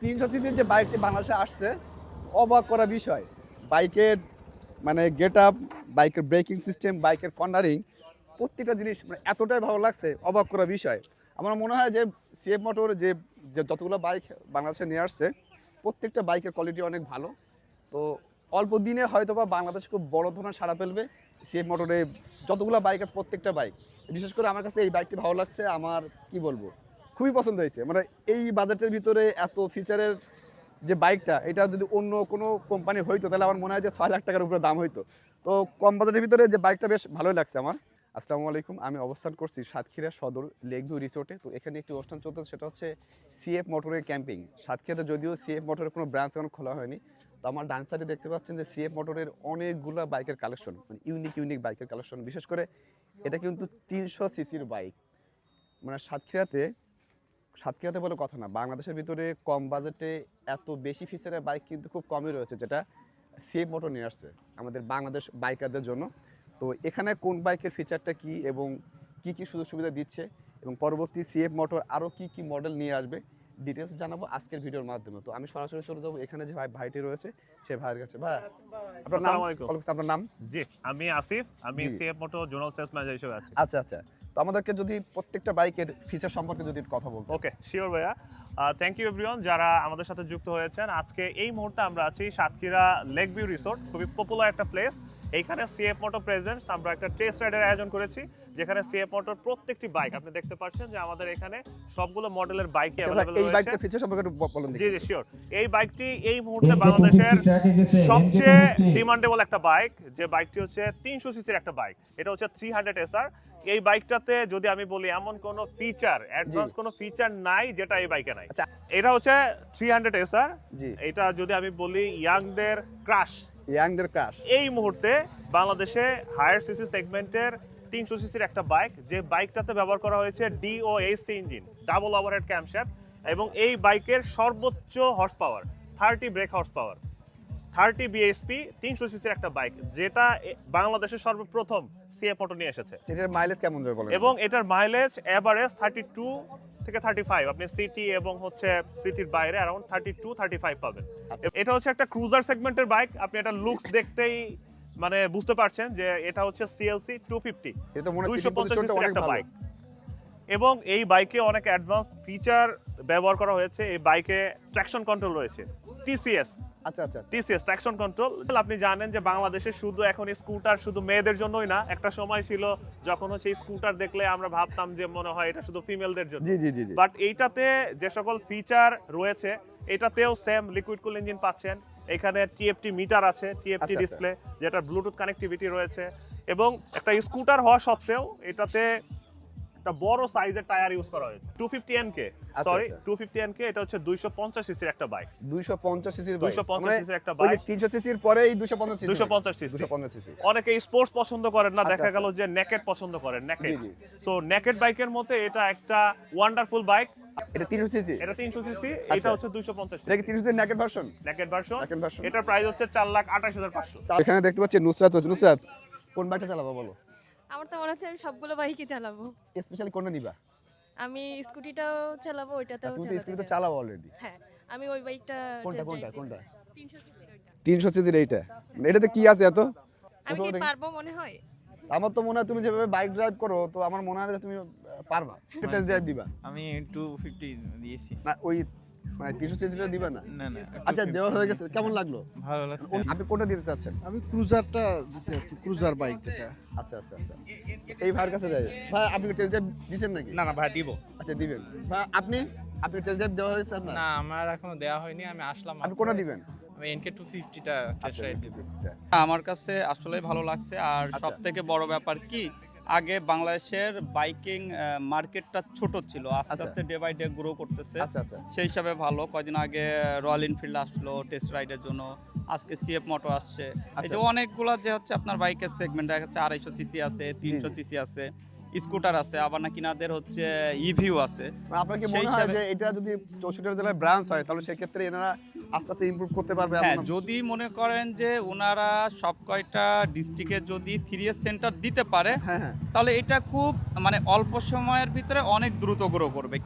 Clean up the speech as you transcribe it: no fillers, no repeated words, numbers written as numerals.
300 সিসির যে বাইকটি বাংলাদেশে আসছে, অবাক করা বিষয়। বাইকের মানে গেট আপ, বাইকের ব্রেকিং সিস্টেম, বাইকের কর্নারিং, প্রত্যেকটা জিনিস মানে এতটাই ভালো লাগছে, অবাক করা বিষয়। আমার মনে হয় যে সিএফ মোটর যে যে যতগুলো বাইক বাংলাদেশে নিয়ে আসছে, প্রত্যেকটা বাইকের কোয়ালিটি অনেক ভালো। তো অল্প দিনে হয়তো বা বাংলাদেশ খুব বড় ধরনের সাড়া ফেলবে সিএফ মোটরে যতগুলো বাইক আছে, প্রত্যেকটা বাইক। বিশেষ করে আমার কাছে এই বাইকটি ভালো লাগছে। আমার কি বলবো, খুবই পছন্দ হয়েছে। মানে এই বাজেটের ভিতরে এত ফিচারের যে বাইকটা, এটা যদি অন্য কোনো কোম্পানি হইতো তাহলে আমার মনে হয় যে 6 লাখ টাকার উপরে দাম হইতো। তো কম বাজেটের ভিতরে যে বাইকটা বেশ ভালোই লাগছে আমার। আসসালামু আলাইকুম, আমি অবস্থান করছি সাতক্ষীরা সদর লেক ভিউ রিসোর্টে। তো এখানে একটি অনুষ্ঠান চলতেছে, সেটা হচ্ছে সিএফ মোটরের ক্যাম্পিং। সাতক্ষীরাতে যদিও সিএফ মোটরের কোনো ব্রাঞ্চ এখন খোলা হয়নি। তো আমার ডান সাইডে দেখতে পাচ্ছেন যে সিএফ মোটরের অনেকগুলো বাইকের কালেকশন, মানে ইউনিক বাইকের কালেকশন। বিশেষ করে এটা কিন্তু 300 সিসির বাইক। মানে সাতক্ষীরাতে বলে কথা না, বাংলাদেশের ভিতরে কম বাজেটে এত বেশি ফিচারের বাইক কিন্তু খুব কমই রয়েছে, যেটা সিএফ মোটর নিয়ে আসছে আমাদের বাংলাদেশ বাইকারদের জন্য। তো এখানে কোন বাইকের ফিচারটা কি এবং কি সুযোগ সুবিধা দিচ্ছে এবং পরবর্তী সিএফ মোটর আরও কি মডেল নিয়ে আসবে, ডিটেলস জানাবো আজকের ভিডিওর মাধ্যমে। তো আমি সরাসরি চলে যাবো এখানে যে ভাইটি রয়েছে সেই ভাইয়ের কাছে। ভাই, আপনার নাম? আপনার নাম? জি, আমি আসিফ, আমি জি। CF motor zonal sales manager হিসেবে আছি। আচ্ছা। তো আমাদেরকে যদি প্রত্যেকটা বাইকের ফিচার সম্পর্কে যদি একটু কথা বলতো। ওকে, শিওর ভাইয়া। থ্যাংক ইউ এভরিওয়ান যারা আমাদের সাথে যুক্ত হয়েছেন। আজকে এই মুহূর্তে আমরা আছি সাতক্ষীরা লেক ভিউ রিসোর্ট, খুবই পপুলার একটা প্লেস। এইখানে সিএফ মোটর প্রেজেন্টস, আমরা একটা টেস্ট রাইডের আয়োজন করেছি, যেখানে সিএফ মোটর প্রত্যেকটি বাইক আপনি দেখতে পাচ্ছেন যে আমাদের এখানে সবগুলো মডেলের বাইকই অ্যাভেলেবল এই রয়েছে। বাইকটার ফিচার সম্পর্কে একটু বলুন দেখি। জি শিওর। এই বাইকটি এই মুহূর্তে বাংলাদেশের সবচেয়ে ডিমান্ডেবল একটা বাইক, যে বাইকটি হচ্ছে 300 সিসির একটা বাইক। এটা হচ্ছে 300 এসআর। এই বাইকটাতে যদি আমি বলি এমন কোনো ফিচার, অ্যাডভান্স কোনো ফিচার নাই যেটা এই বাইকে নাই। আচ্ছা। এটা হচ্ছে 300 এসআর। জি। এটা যদি আমি বলি ইয়াংদের ক্রাশ, এই মুহূর্তে বাংলাদেশে হায়ার সিসি সেগমেন্টের 300 সিসির একটা বাইক, যে বাইকটাতে ব্যবহার করা হয়েছে DOHC engine, double overhead camshaft, এবং এই বাইকের সর্বোচ্চ horse power 30 brake horse power, 30 BHP, 300 সিসির একটা বাইক, যেটা বাংলাদেশের সর্বপ্রথম সিএফ মোটর নিয়ে এসেছে। এটার মাইলেজ কেমন যাবে বলেন? এবং এটার মাইলেজ এভারেজ 32 থেকে 35, আপনি সিটি এবং হচ্ছে সিটির বাইরে অ্যারাউন্ড 32-35 পাবেন। এটা হচ্ছে একটা ক্রুজার সেগমেন্টের বাইক। আপনি এটা লুকস দেখতেই মানে বুঝতে পারছেন যে এটা হচ্ছে সিএলসি 250, এটা তো মনে হয় 250 সিটি সিসির অনেক একটা ভালো। বাইক। এবং এই বাইকে অনেক অ্যাডভান্স ফিচার ব্যবহার করা হয়েছে। এই বাইকে ট্র্যাকশন কন্ট্রোল রয়েছে, টিসিএস। আচ্ছা। TCS traction control. আপনি জানেন যে বাংলাদেশে শুধু এখন স্কুটার শুধু মেয়েদের জন্যই না, একটা সময় ছিল যখন হচ্ছে স্কুটার দেখলে আমরা ভাবতাম যে মনে হয় এটা শুধু ফিমেলদের জন্য। জি। বাট এইটাতে যে সকল ফিচার রয়েছে, এটাতেও সেম লিকুইড কুল ইঞ্জিন পাচ্ছেন। এখানে টিএফটি মিটার আছে, টিএফটি ডিসপ্লে, যেটা ব্লুটুথ কানেক্টিভিটি রয়েছে। এবং একটা স্কুটার হওয়া সত্ত্বেও এটাতে একটা বড় সাইজের টায়ার ইউজ করা হয়েছে। 250 এনকে, সরি 250 এনকে, এটা হচ্ছে 250 সিসির একটা বাইক। 250 সিসির বাইক, 250 সিসির একটা বাইক। 300 সিসির পরেই 250 সিসি। 250 সিসি। অনেকে স্পোর্টস পছন্দ করেন না, দেখা গেল যে নেকেড পছন্দ করেন, নেকেড। সো নেকেড বাইকের মধ্যে এটা একটা ওয়ান্ডারফুল বাইক। এটা 300 সিসি। এটা 300 সিসি, এটা হচ্ছে 250 সিসি। এটা কি 300 সিসির নেকেড ভার্সন? Naked version. এটার প্রাইস হচ্ছে 4,28,500। এখানে দেখতে পাচ্ছি নুসরাত আছে। নুসরাত, কোন বাইকটা চালাবো বলো? আমার তো মনে হচ্ছে আমি সবগুলো বাইকই চালাবো। স্পেশালি কোনটা নিবা? আমি স্কুটিটাও চালাবো, ওইটাতেও তুমি তো চালাতে স্কুটি তো চাই। চালাও অলরেডি। হ্যাঁ, আমি ওই বাইকটা কোনটা? test drive দিতে চাই। 300 সিসির ওইটা। 300 সিসির এইটা। মানে এটাতে কি আছে এত? আমি কি পারবো মনে হয়? আমার তো মনে হয় তুমি যেভাবে বাইক ড্রাইভ করো, তো আমার মনে হয় যে তুমি পারবা। টেস্ট ড্রাইভ দিবা? আমি 250 দিয়েছি। না, ওই মানে 300 সিসিটা দিবা না? না আচ্ছা, দেওয়া হয়ে গেছে। কেমন লাগলো? ভালো লাগছে। আপনি কোনটা দিতে চাচ্ছেন? আমি ক্রুজারটা দিতে যাচ্ছি, ক্রুজার বাইক যেটা। আচ্ছা। এই ভাইয়ের কাছে যাই। ভাই, আপনি টেস্ট ড্রাইভ দিবেন নাকি? না ভাই দিব। আচ্ছা, দিবেন। ভাই, আপনি টেস্ট ড্রাইভ দেওয়া হয়েছে আপনার? না, আমার এখনো দেওয়া হয়নি, আমি আসলাম। আপনি কোনটা দিবেন? আমি NK 250টা টেস্ট রাইড দিব। আমার কাছে আসলে ভালো লাগছে। আর আচ্ছা। সব থেকে বড় ব্যাপার কি, আগে বাংলাদেশের বাইকিং মার্কেটটা ছোট ছিল, আস্তে আচ্ছা। আস্তে ডে বাই ডে গ্রো করতেছে। আচ্ছা। সেই হিসাবে ভালো। কয়দিন আগে রয়্যাল এনফিল্ড আসলো টেস্ট রাইডের জন্য, আজকে সিএফ মোটো আসছে। এই যে অনেকগুলা যে হচ্ছে আপনার বাইকের সেগমেন্ট দেখা যাচ্ছে, 250 সিসি আছে, 300 সিসি আছে, স্কুটার আছে, আবার নাকি নাদের হচ্ছে ইভিউ আছে। আপনার কি সেই মনে হয় হিসাবে- যে এটা যদি 64 জেলায় ব্রাঞ্চ হয় তাহলে সেক্ষেত্রে এনারা আস্তে আস্তে ইমপ্রুভ করতে পারবে? হ্যাঁ, এমন- যদি মনে করেন যে ওনারা সব কয়টা ডিস্ট্রিক্টে যদি 3S সেন্টার দিতে পারে, হ্যাঁ। তাহলে এটা খুব মানে অল্প সময়ের ভিতরে অনেক দ্রুত গ্রো করবে।